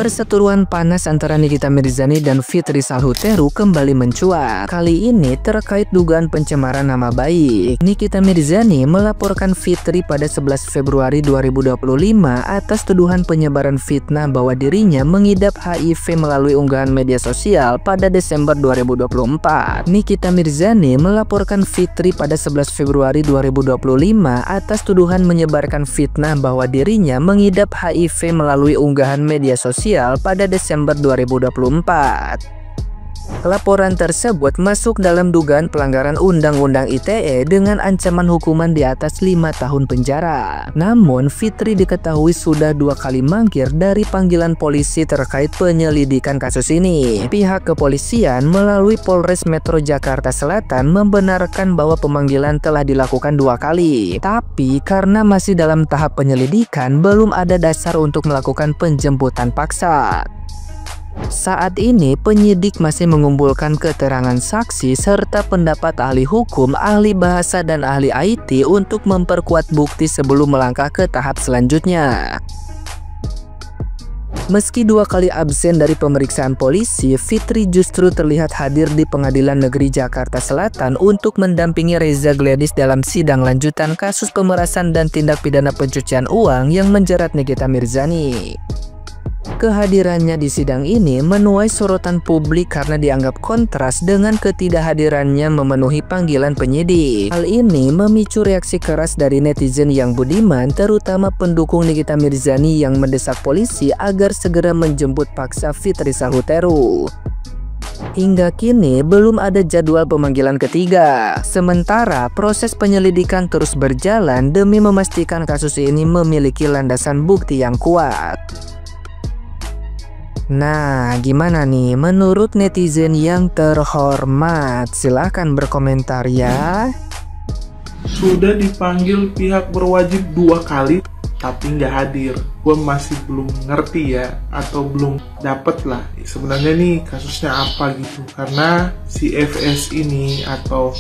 Perseteruan panas antara Nikita Mirzani dan Fitri Salhuteru kembali mencuat. Kali ini terkait dugaan pencemaran nama baik. Nikita Mirzani melaporkan Fitri pada 11 Februari 2025 atas tuduhan penyebaran fitnah bahwa dirinya mengidap HIV melalui unggahan media sosial pada Desember 2024. Nikita Mirzani melaporkan Fitri pada 11 Februari 2025 atas tuduhan menyebarkan fitnah bahwa dirinya mengidap HIV melalui unggahan media sosial pada Desember 2024. Laporan tersebut masuk dalam dugaan pelanggaran Undang-Undang ITE dengan ancaman hukuman di atas 5 tahun penjara. Namun, Fitri diketahui sudah 2 kali mangkir dari panggilan polisi terkait penyelidikan kasus ini. Pihak kepolisian melalui Polres Metro Jakarta Selatan membenarkan bahwa pemanggilan telah dilakukan 2 kali. Tapi, karena masih dalam tahap penyelidikan, belum ada dasar untuk melakukan penjemputan paksa. Saat ini penyidik masih mengumpulkan keterangan saksi serta pendapat ahli hukum, ahli bahasa dan ahli IT untuk memperkuat bukti sebelum melangkah ke tahap selanjutnya. Meski 2 kali absen dari pemeriksaan polisi, Fitri justru terlihat hadir di Pengadilan Negeri Jakarta Selatan untuk mendampingi Reza Gladys dalam sidang lanjutan kasus pemerasan dan tindak pidana pencucian uang yang menjerat Nikita Mirzani. Kehadirannya di sidang ini menuai sorotan publik karena dianggap kontras dengan ketidakhadirannya memenuhi panggilan penyidik. Hal ini memicu reaksi keras dari netizen yang budiman, terutama pendukung Nikita Mirzani yang mendesak polisi agar segera menjemput paksa Fitri Salhuteru. Hingga kini belum ada jadwal pemanggilan ketiga. Sementara proses penyelidikan terus berjalan demi memastikan kasus ini memiliki landasan bukti yang kuat. Nah, gimana nih menurut netizen yang terhormat? Silahkan berkomentar ya. Sudah dipanggil pihak berwajib 2 kali tapi nggak hadir. Gue masih belum ngerti ya, atau belum dapet lah sebenarnya nih kasusnya apa gitu. Karena si FS ini, atau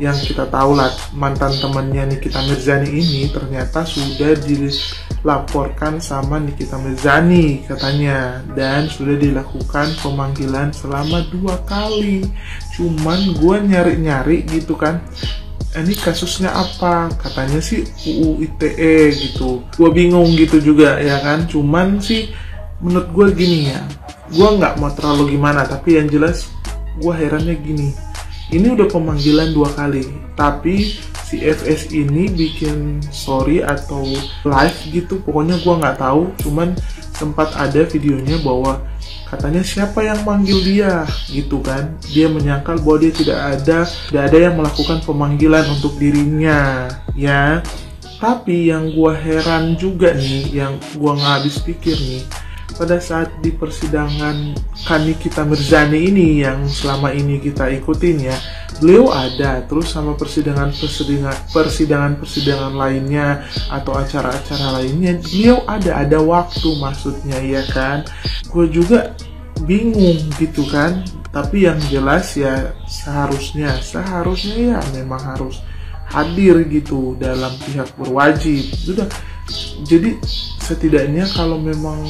yang kita tahu lah mantan temannya Nikita Mirzani ini, ternyata sudah dilaporkan sama Nikita Mirzani katanya, dan sudah dilakukan pemanggilan selama 2 kali. Cuman gue nyari-nyari gitu kan, ini kasusnya apa? Katanya sih UU ITE gitu. Gue bingung gitu juga ya kan. Cuman sih menurut gue gini ya, gue nggak mau terlalu gimana, tapi yang jelas gue herannya gini. Ini udah pemanggilan 2 kali, tapi si FS ini bikin story atau live gitu, pokoknya gue nggak tahu. Cuman sempat ada videonya bahwa katanya siapa yang manggil dia gitu kan. Dia menyangkal bahwa dia tidak ada yang melakukan pemanggilan untuk dirinya ya. Tapi yang gue heran juga nih, yang gue nggak habis pikir nih, pada saat di persidangan Nikita Mirzani ini yang selama ini kita ikutin ya, beliau ada, terus sama persidangan lainnya atau acara-acara lainnya beliau ada waktu maksudnya ya kan. Gue juga bingung gitu kan, tapi yang jelas ya seharusnya ya memang harus hadir gitu dalam pihak berwajib. Sudah, jadi setidaknya kalau memang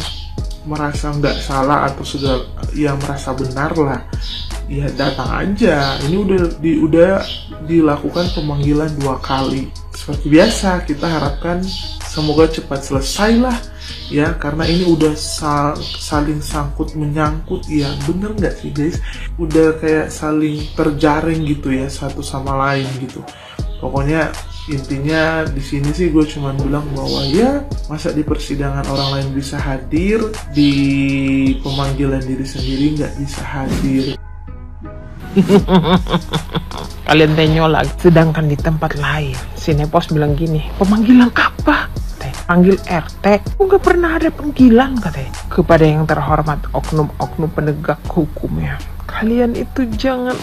merasa nggak salah atau sudah yang merasa benar lah, ya datang aja. Ini udah dilakukan pemanggilan 2 kali. Seperti biasa kita harapkan semoga cepat selesai lah ya, karena ini udah saling sangkut menyangkut ya, bener nggak sih guys? Udah kayak saling terjaring gitu ya satu sama lain gitu. Pokoknya intinya di sini sih gue cuma bilang bahwa ya masa di persidangan orang lain bisa hadir, di pemanggilan diri sendiri nggak bisa hadir. Kalian tenyolak, sedangkan di tempat lain si Nepos bilang gini, pemanggilan apa? Panggil RT, nggak pernah ada panggilan katanya. Kepada yang terhormat oknum-oknum penegak hukum ya, kalian itu jangan,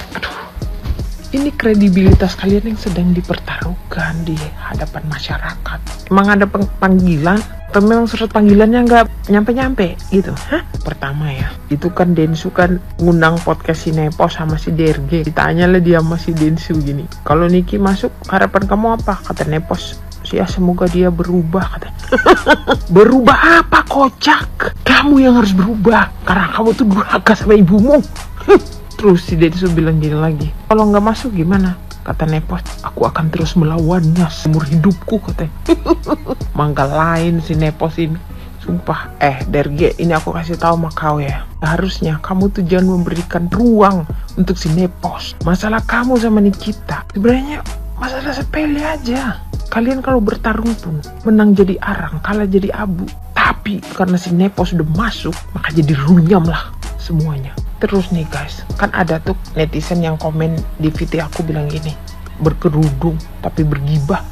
ini kredibilitas kalian yang sedang dipertaruhkan di hadapan masyarakat. Emang ada panggilan? Atau memang surat panggilannya nggak nyampe-nyampe gitu? Hah? Pertama ya, itu kan Densu kan ngundang podcast si Nepos sama si DRG. Ditanya lah dia sama si Densu gini, kalau Niki masuk harapan kamu apa? Kata Nepos, Ya semoga dia berubah katanya. Berubah apa kocak? Kamu yang harus berubah karena kamu tuh durhaka sama ibumu. Terus si Densu bilang gini lagi, kalau nggak masuk gimana? Kata Nepos, aku akan terus melawannya seumur hidupku katanya. Mangga lain si Nepos ini. Sumpah, Derge, ini aku kasih tahu sama kau ya. Harusnya kamu tuh jangan memberikan ruang untuk si Nepos. Masalah kamu sama Nikita sebenarnya masalah sepele aja. Kalian kalau bertarung pun menang jadi arang, kalah jadi abu. Tapi karena si Nepos udah masuk, maka jadi runyam lah semuanya. Terus nih guys, kan ada tuh netizen yang komen di video aku bilang gini, berkerudung tapi bergibah.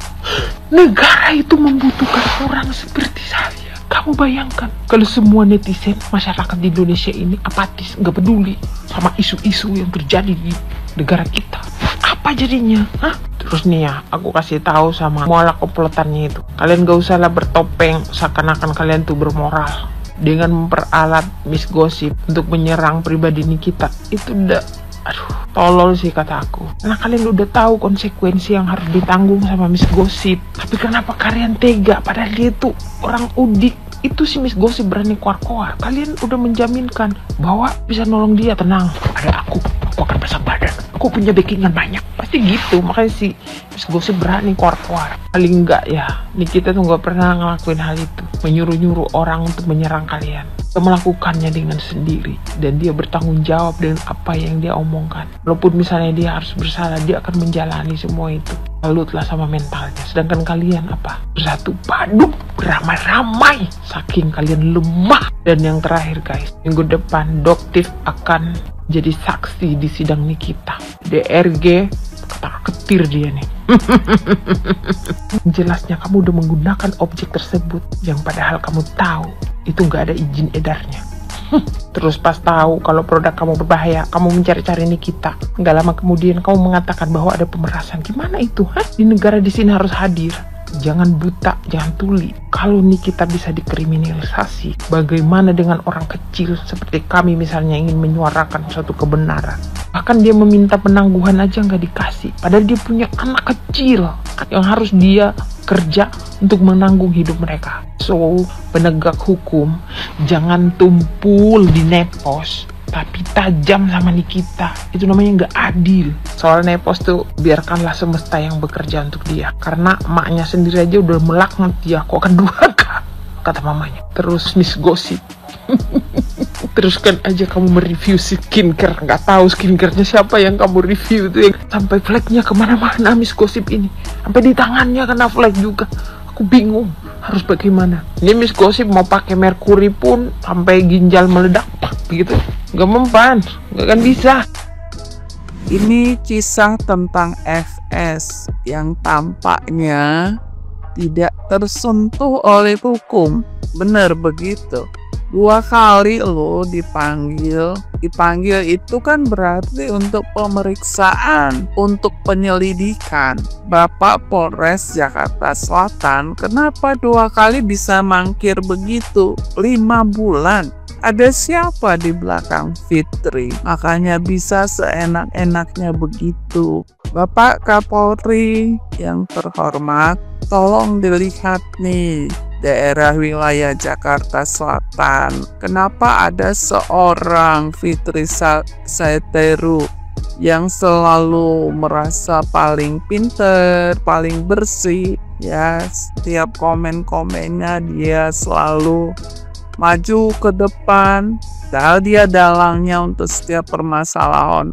Negara itu membutuhkan orang seperti saya. Kamu bayangkan kalau semua netizen masyarakat di Indonesia ini apatis, nggak peduli sama isu-isu yang terjadi di negara kita. Apa jadinya? Hah? Terus nih ya, aku kasih tahu sama mualaf komplotannya itu. Kalian gak usah lah bertopeng seakan-akan kalian tuh bermoral. Dengan memperalat Miss Gossip untuk menyerang pribadi Nikita, itu udah tolol sih kata aku. Karena kalian udah tahu konsekuensi yang harus ditanggung sama Miss Gossip. Tapi kenapa kalian tega? Padahal dia tuh orang udik. Itu si Miss Gossip berani keluar-keluar. Kalian udah menjaminkan bahwa bisa nolong dia. Tenang, ada aku akan pasang badan. Aku punya backingan banyak. Pasti gitu, makanya si Miss Gossip berani keluar-keluar. Paling enggak ya, Nikita tuh gak pernah ngelakuin hal itu, menyuruh-nyuruh orang untuk menyerang kalian. Dia melakukannya dengan sendiri, dan dia bertanggung jawab dengan apa yang dia omongkan. Walaupun misalnya dia harus bersalah, dia akan menjalani semua itu. Salutlah sama mentalnya. Sedangkan kalian apa? Bersatu padu, beramai-ramai, saking kalian lemah. Dan yang terakhir guys, minggu depan Doktif akan jadi saksi di sidang Nikita. DRG ketir dia nih. Jelasnya kamu udah menggunakan objek tersebut yang padahal kamu tahu itu nggak ada izin edarnya. Terus pas tahu kalau produk kamu berbahaya, kamu mencari-cari Nikita. Nggak lama kemudian kamu mengatakan bahwa ada pemerasan. Gimana itu? Di negara di sini harus hadir. Jangan buta, jangan tuli. Kalau Nikita bisa dikriminalisasi, bagaimana dengan orang kecil seperti kami misalnya ingin menyuarakan suatu kebenaran? Bahkan dia meminta penangguhan aja nggak dikasih. Padahal dia punya anak kecil yang harus dia kerja untuk menanggung hidup mereka. So, penegak hukum jangan tumpul di Nepos, tapi tajam sama Nikita. Itu namanya nggak adil. Soal Nepos tuh biarkanlah semesta yang bekerja untuk dia. Karena emaknya sendiri aja udah melaknat dia, kok akan durhaka, kata mamanya. Terus Miss Gossip, teruskan aja kamu mereview skincare. Nggak tahu skincarenya siapa yang kamu review tuh, yang sampai flagnya kemana-mana Miss Gossip ini. Sampai di tangannya kena flag juga. Aku bingung harus bagaimana. Ini Miss Gossip mau pakai merkuri pun sampai ginjal meledak begitu. Nggak mempan, nggak akan bisa. Ini kisah tentang FS yang tampaknya tidak tersentuh oleh hukum. Bener begitu. 2 kali lo dipanggil. Dipanggil itu kan berarti untuk pemeriksaan, untuk penyelidikan. Bapak Polres Jakarta Selatan kenapa 2 kali bisa mangkir begitu? 5 bulan. Ada siapa di belakang Fitri? Makanya bisa seenak-enaknya begitu. Bapak Kapolri yang terhormat, tolong dilihat nih daerah wilayah Jakarta Selatan. Kenapa ada seorang Fitri Saiteru yang selalu merasa paling pinter, paling bersih, ya, setiap komen-komennya dia selalu maju ke depan, padahal dia dalangnya untuk setiap permasalahan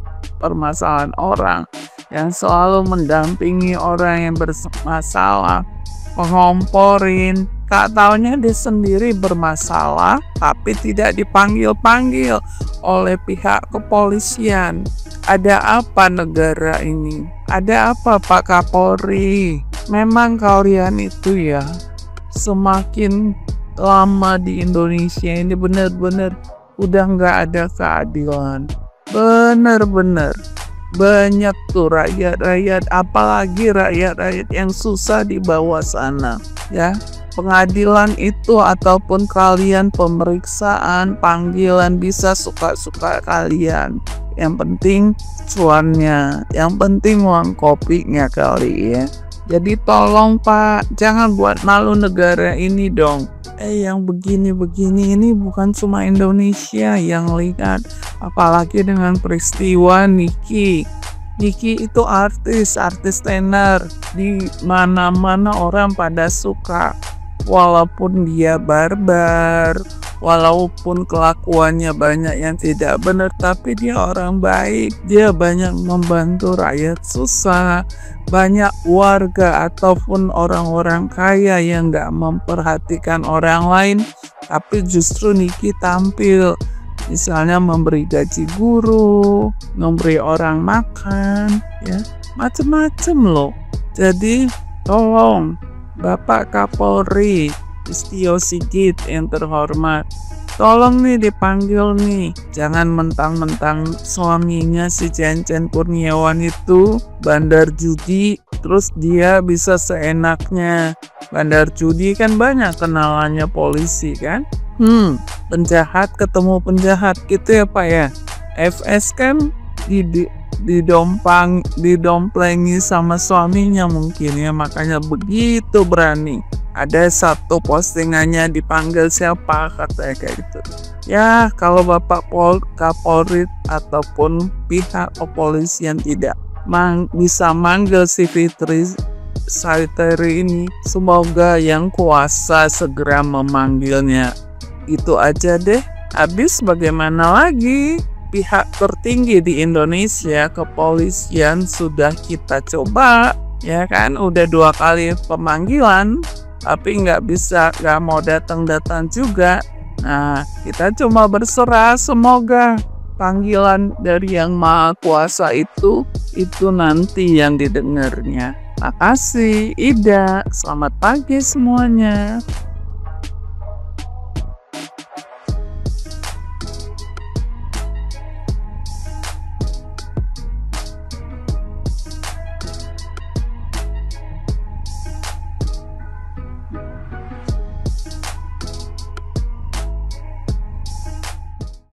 orang, yang selalu mendampingi orang yang bermasalah, mengomporin. Tak taunya dia sendiri bermasalah, tapi tidak dipanggil-panggil oleh pihak kepolisian. Ada apa negara ini? Ada apa Pak Kapolri? Memang kalian itu ya, semakin lama di Indonesia ini benar-benar udah nggak ada keadilan. Bener-bener banyak tuh rakyat-rakyat, apalagi rakyat-rakyat yang susah di bawah sana ya. Pengadilan itu ataupun kalian pemeriksaan, panggilan bisa suka-suka kalian. Yang penting cuannya, yang penting uang kopinya kali ya. Jadi tolong Pak, jangan buat malu negara ini dong. Yang begini-begini ini bukan cuma Indonesia yang lihat, apalagi dengan peristiwa Niki. Niki itu artis tenar, di mana-mana orang pada suka. Walaupun dia barbar, walaupun kelakuannya banyak yang tidak benar, tapi dia orang baik. Dia banyak membantu rakyat susah. Banyak warga ataupun orang-orang kaya yang gak memperhatikan orang lain, tapi justru Niki tampil. Misalnya memberi gaji guru, memberi orang makan, ya macem-macem loh. Jadi tolong Bapak Kapolri Listio Sigit yang terhormat, tolong nih dipanggil nih. Jangan mentang-mentang suaminya si Cencen Kurniawan itu bandar judi, terus dia bisa seenaknya. Bandar judi kan banyak kenalannya polisi kan. Penjahat ketemu penjahat gitu ya Pak ya. FS kan didomplengi sama suaminya mungkin ya, makanya begitu berani. Ada satu postingannya dipanggil siapa katanya kayak gitu. Ya kalau Bapak Kapolri ataupun pihak kepolisian tidak bisa manggil si Fitri Saiteri ini, semoga yang kuasa segera memanggilnya. Itu aja deh. Habis bagaimana lagi? Pihak tertinggi di Indonesia, kepolisian, sudah kita coba, ya kan? Udah 2 kali pemanggilan, tapi nggak mau datang juga. Nah, kita cuma berserah, semoga panggilan dari Yang Maha Kuasa itu nanti yang didengarnya. Makasih, Ida. Selamat pagi semuanya.